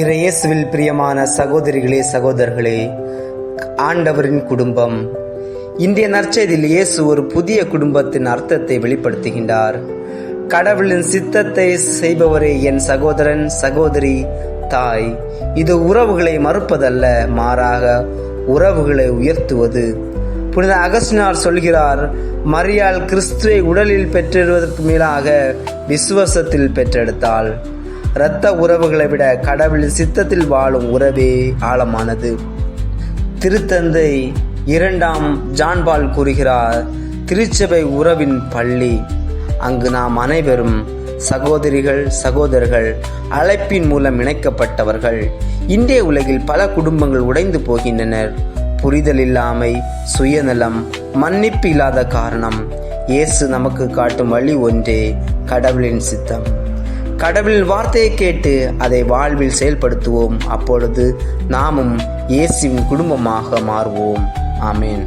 இயேசுவில் பிரியமான சகோதரிகளே, சகோதரர்களே, ஆண்டவரின் குடும்பம். இன்றைய நற்செய்தியில் இயேசு ஒரு புதிய குடும்பத்தின் அர்த்தத்தை வெளிப்படுத்துகின்றார். கடவுளின் சித்தத்தை செய்பவரே என் சகோதரன், சகோதரி, தாய். இது உறவுகளை மறுப்பதல்ல, மாறாக உறவுகளை உயர்த்துவது. புனித அகஸ்டினார் சொல்கிறார், மரியாள் கிறிஸ்துவை உடலில் பெற்றெடுவதற்கு மேலாக விசுவாசத்தில் பெற்றெடுத்தாள். இரத்த உறவுகளை விட கடவுளின் சித்தத்தில் வாழும் உறவே ஆழமானது. திருத்தந்தை 2ஆம் ஜான் பால் கூறுகிறார், திருச்சபை உறவின் பள்ளி. அங்கு நாம் அனைவரும் சகோதரிகள், சகோதரர்கள், அழைப்பின் மூலம் இணைக்கப்பட்டவர்கள். இன்றைய உலகில் பல குடும்பங்கள் உடைந்து போகின்றனர். புரிதல் இல்லாமை, சுயநலம், மன்னிப்பு இல்லாத காரணம். இயேசு நமக்கு காட்டும் வழி ஒன்றே, கடவுளின் சித்தம். கடவுளின் வார்த்தையை கேட்டு அதை வாழ்வில் செயல்படுத்துவோம். அப்பொழுது நாமும் இயேசுவின் குடும்பமாக மாறுவோம். ஆமென்.